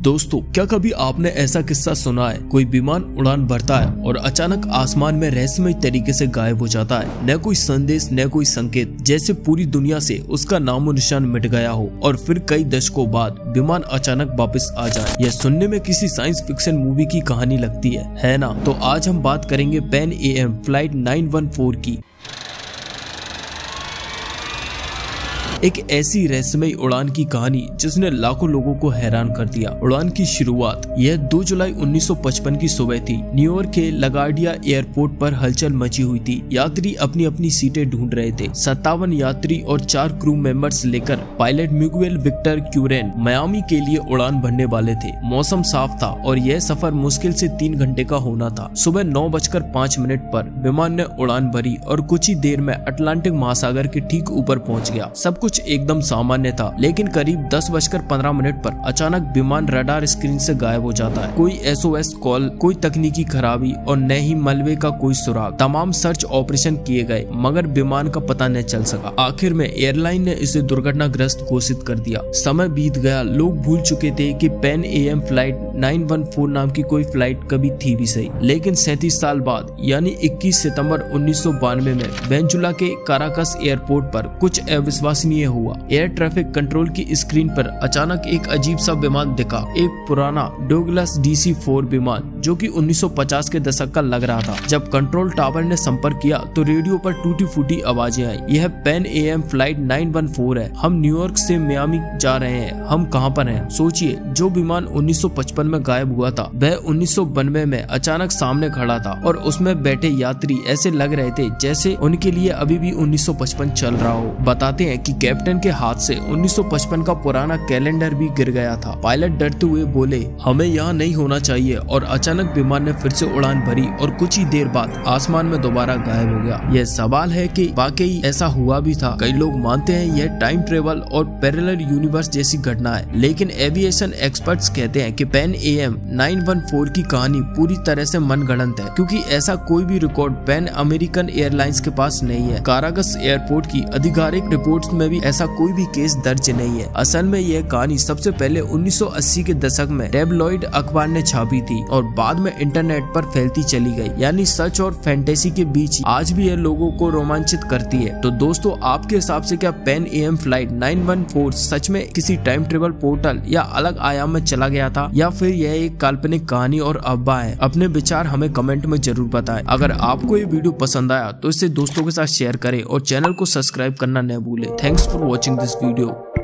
दोस्तों, क्या कभी आपने ऐसा किस्सा सुना है? कोई विमान उड़ान भरता है और अचानक आसमान में रहस्यमय तरीके से गायब हो जाता है। न कोई संदेश, न कोई संकेत, जैसे पूरी दुनिया से उसका नामो निशान मिट गया हो। और फिर कई दशकों बाद विमान अचानक वापस आ जाए। यह सुनने में किसी साइंस फिक्शन मूवी की कहानी लगती है ना? तो आज हम बात करेंगे पैन AM फ्लाइट 914 की। एक ऐसी रहस्यमय उड़ान की कहानी जिसने लाखों लोगों को हैरान कर दिया। उड़ान की शुरुआत यह 2 जुलाई 1955 की सुबह थी। न्यूयॉर्क के लगार्डिया एयरपोर्ट पर हलचल मची हुई थी। यात्री अपनी अपनी सीटें ढूंढ रहे थे। 57 यात्री और 4 क्रू मेंबर्स लेकर पायलट मिगुएल विक्टर क्यूरेन मियामी के लिए उड़ान भरने वाले थे। मौसम साफ था और यह सफर मुश्किल से 3 घंटे का होना था। सुबह 9:05 पर विमान ने उड़ान भरी और कुछ ही देर में अटलांटिक महासागर के ठीक ऊपर पहुंच गया। सब कुछ एकदम सामान्य था, लेकिन करीब 10:15 पर अचानक विमान रडार स्क्रीन से गायब हो जाता है। कोई SOS कॉल, कोई तकनीकी खराबी और न ही मलबे का कोई सुराग। तमाम सर्च ऑपरेशन किए गए मगर विमान का पता न चल सका। आखिर में एयरलाइन ने इसे दुर्घटनाग्रस्त घोषित कर दिया। समय बीत गया, लोग भूल चुके थे कि पैन AM फ्लाइट 914 नाम की कोई फ्लाइट कभी थी भी सही। लेकिन 37 साल बाद यानी 21 सितंबर 1992 में वेनेजुला के काराकस एयरपोर्ट पर कुछ अविश्वसनीय हुआ। एयर ट्रैफिक कंट्रोल की स्क्रीन पर अचानक एक अजीब सा विमान दिखा। एक पुराना डोगलस DC-4 विमान जो कि 1950 के दशक का लग रहा था। जब कंट्रोल टावर ने संपर्क किया तो रेडियो पर टूटी फूटी आवाजें आई। यह पैन AM फ्लाइट 914 है। हम न्यूयॉर्क से मियामी जा रहे हैं। हम कहां पर हैं? सोचिए, जो विमान 1955 में गायब हुआ था वह 1992 में अचानक सामने खड़ा था और उसमें बैठे यात्री ऐसे लग रहे थे जैसे उनके लिए अभी भी 1955 चल रहा हो। बताते हैं कि कैप्टन के हाथ से 1955 का पुराना कैलेंडर भी गिर गया था। पायलट डरते हुए बोले, हमें यहाँ नहीं होना चाहिए। और अचानक विमान ने फिर से उड़ान भरी और कुछ ही देर बाद आसमान में दोबारा गायब हो गया। यह सवाल है कि वाकई ऐसा हुआ भी था। कई लोग मानते हैं यह टाइम ट्रेवल और पैरेलल यूनिवर्स जैसी घटना है, लेकिन एविएशन एक्सपर्ट्स कहते हैं कि पैन AM 914 की कहानी पूरी तरह से मनगढ़ंत है, क्योंकि ऐसा कोई भी रिकॉर्ड पैन अमेरिकन एयरलाइंस के पास नहीं है। काराकस एयरपोर्ट की आधिकारिक रिपोर्ट्स में भी ऐसा कोई भी केस दर्ज नहीं है। असल में यह कहानी सबसे पहले 1980 के दशक में टैबलॉइड अखबार ने छापी थी और बाद में इंटरनेट पर फैलती चली गई। यानी सच और फैंटेसी के बीच आज भी यह लोगों को रोमांचित करती है। तो दोस्तों, आपके हिसाब से क्या पैन AM फ्लाइट 914 सच में किसी टाइम ट्रेवल पोर्टल या अलग आयाम में चला गया था, या फिर यह एक काल्पनिक कहानी और अफवाह है? अपने विचार हमें कमेंट में जरूर बताएं। अगर आपको ये वीडियो पसंद आया तो इसे दोस्तों के साथ शेयर करें और चैनल को सब्सक्राइब करना न भूलें। Thanks for watching this video.